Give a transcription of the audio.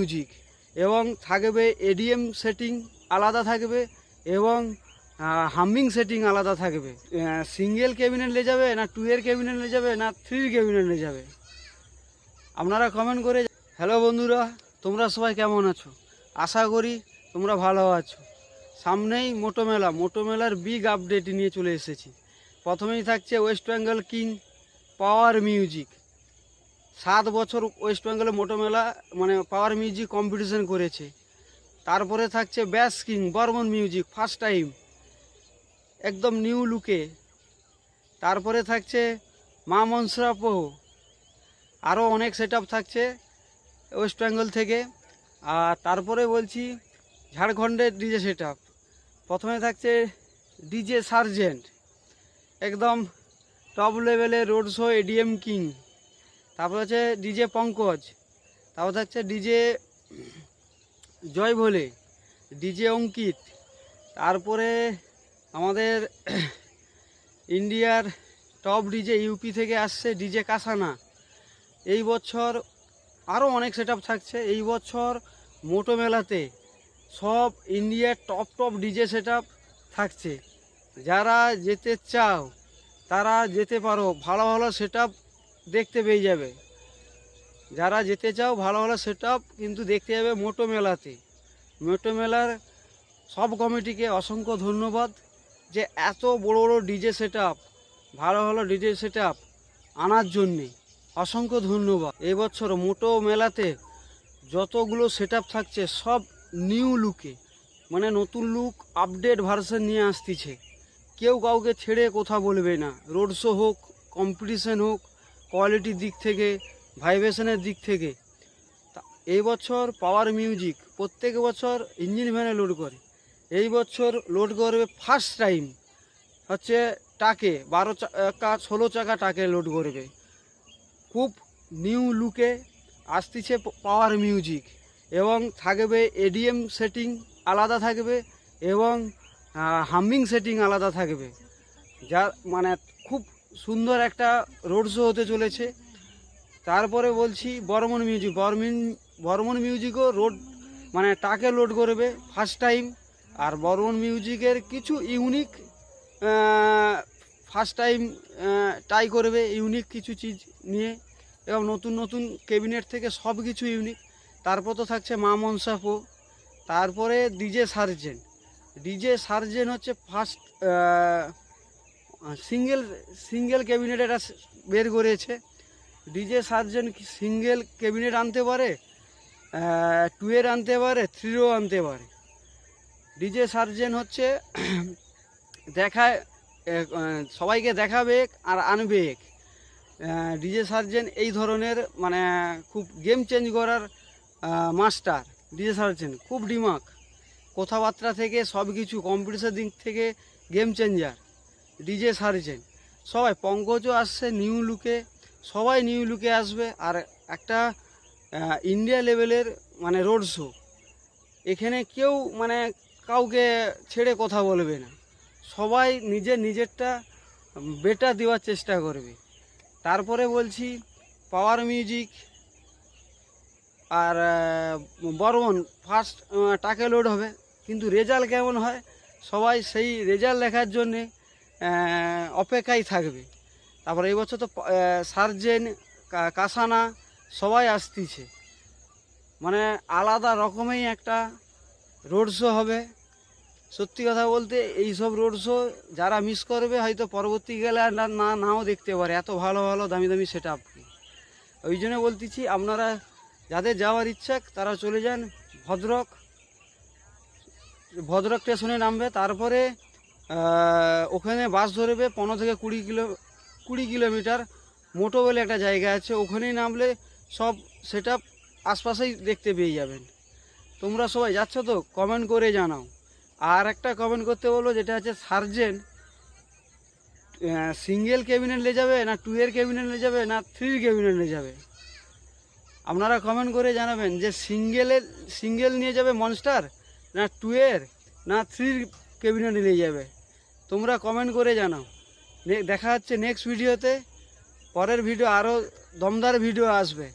Music এবং থাকবে ADM setting আলাদা থাকবে এবং হামিং সেটিং আলাদা থাকবে। সিঙ্গেল ক্যাবিনেট নিয়ে যাবে না 2 এর ক্যাবিনেট নিয়ে যাবে না 3 ক্যাবিনেট নিয়ে যাবে, আপনারা কমেন্ট করে। হ্যালো বন্ধুরা, তোমরা সবাই কেমন আছো? আশা করি তোমরা ভালো আছো। সামনেই মোটো মেলার বিগ আপডেট নিয়ে চলে এসেছি। প্রথমেই থাকছে West Bengal king power music. 7 বছর ওয়েস্ট বেঙ্গলে মোটো মেলা মানে পাওয়ার মিউজিক কম্পিটিশন করেছে। তারপরে থাকছে ব্যাস king Barman music, first time একদম নিউ লুকে। তারপরে থাকছে মা মনসা প্রো, আরও অনেক সেট আপ থাকছে ওয়েস্ট বেঙ্গল থেকে। আর তারপরে বলছি ঝাড়খণ্ডের ডিজে সেট আপ। প্রথমে থাকছে ডিজে সার্জেন্ট, একদম টপ লেভেলের রোড শো এডিএম কিং। তারপর হচ্ছে ডিজে পঙ্কজ, তারপর থাকছে ডিজে জয় ভোলে, ডিজে অঙ্কিত। তারপরে আমাদের ইন্ডিয়ার টপ ডিজে ইউপি থেকে আসছে ডিজে কাসানা। এই বছর আরও অনেক সেট আপ থাকছে। এই বছর মোটো মেলাতে সব ইন্ডিয়ার টপ ডিজে সেট আপ থাকছে। যারা যেতে চাও তারা যেতে পারো, ভালো ভালো সেট আপ দেখতে পেয়ে যাবে। যারা যেতে চাও ভালো ভালো সেট আপ কিন্তু দেখতে যাবে মোটো মেলাতে। মোটো মেলার সব কমিটিকে অসংখ্য ধন্যবাদ যে এত বড় বড় ডিজে সেট আপ, ভালো ভালো ডিজে সেট আপ আনার জন্যে অসংখ্য ধন্যবাদ। এবছর মোটো মেলাতে যতগুলো সেট আপ থাকছে সব নিউ লুকে, মানে নতুন লুক আপডেট ভার্সন নিয়ে আসতেছে। কেউ কাউকে ছেড়ে কথা বলবে না। রোড শো হোক, কম্পিটিশন হোক, কোয়ালিটির দিক থেকে, ভাইব্রেশনের দিক থেকে। এই বছর পাওয়ার মিউজিক প্রত্যেক বছর ইঞ্জিন ভ্যানে লোড করে, এই বছর লোড করবে ফার্স্ট টাইম হচ্ছে টাকে 12 চাকা 16 চাকা টাকে লোড করবে। খুব নিউ লুকে আসতেছে পাওয়ার মিউজিক এবং থাকবে এডিএম সেটিং আলাদা থাকবে এবং হামিং সেটিং আলাদা থাকবে। যা মানে খুব সুন্দর একটা রোড শো হতে চলেছে। তারপরে বলছি বর্মন মিউজিক, বর্মন মিউজিকও রোড মানে টাকে লোড করবে ফার্স্ট টাইম। আর বর্মন মিউজিকের কিছু ইউনিক ফার্স্ট টাইম ট্রাই করবে, ইউনিক কিছু চিজ নিয়ে এবং নতুন নতুন ক্যাবিনেট থেকে সব কিছু ইউনিক। তারপর তো থাকছে মা মনসা প্রো। তারপরে ডিজে সার্জেন হচ্ছে ফার্স্ট সিঙ্গেল ক্যাবিনেট এটা বের করেছে। ডিজে সার্জেন সিঙ্গেল ক্যাবিনেট আনতে পারে, 2 এর আনতে পারে, 3 আনতে পারে। ডিজে সার্জেন হচ্ছে দেখায়, সবাইকে দেখাবে আর আনবে। ডিজে সার্জেন এই ধরনের মানে খুব গেম চেঞ্জ করার মাস্টার। ডিজে সার্জেন খুব ডিমাক, কথাবার্তা থেকে সব কিছু কম্পিটিশন দিক থেকে গেম চেঞ্জার ডিজে সার্জেন। সবাই পঙ্কজও আসছে নিউ লুকে, সবাই নিউ লুকে আসবে। আর একটা ইন্ডিয়া লেভেলের মানে রোড শো, এখানে কেউ মানে কাউকে ছেড়ে কথা বলবে না, সবাই নিজেরটা বেটার দেওয়ার চেষ্টা করবে। তারপরে বলছি পাওয়ার মিউজিক আর বর্মন ফার্স্ট টাকে লোড হবে, কিন্তু রেজাল্ট কেমন হয় সবাই সেই রেজাল্ট দেখার জন্যে অপেক্ষায় থাকবে। তারপরে এই বছর তো সার্জেন কাসানা সবাই আসতেছে, মানে আলাদা রকমেই একটা রোড শো হবে। সত্যি কথা বলতে এইসব রোড শো যারা মিস করবে হয়তো পরবর্তীকালে আর নাও দেখতে পারে, এত ভালো ভালো দামি দামি সেট আপ। ওই জন্য বলতেছি আপনারা যাদের যাওয়ার ইচ্ছা তারা চলে যান ভদ্রক স্টেশনে নামবে। তারপরে ওখানে বাস ধরবে 15 থেকে 20 কিলোমিটার মোটো বলে একটা জায়গা আছে, ওখানেই নামলে সব সেট আপ আশপাশেই দেখতে পেয়ে যাবেন। তোমরা সবাই যাচ্ছ তো কমেন্ট করে জানাও। আর একটা কমেন্ট করতে বলবো, যেটা হচ্ছে সার্জেন সিঙ্গেল ক্যাবিনেট নিয়ে যাবে না 2 এর ক্যাবিনেট নিয়ে যাবে না 3 ক্যাবিনেট নিয়ে যাবে, আপনারা কমেন্ট করে জানাবেন যে সিঙ্গেল নিয়ে যাবে মনস্টার না 2 এর না 3 ক্যাবিনেট নিয়ে যাবে। তোমরা কমেন্ট করে জানাও। দেখা হচ্ছে নেক্সট ভিডিওতে। পরের ভিডিও আরও দমদার ভিডিও আসবে।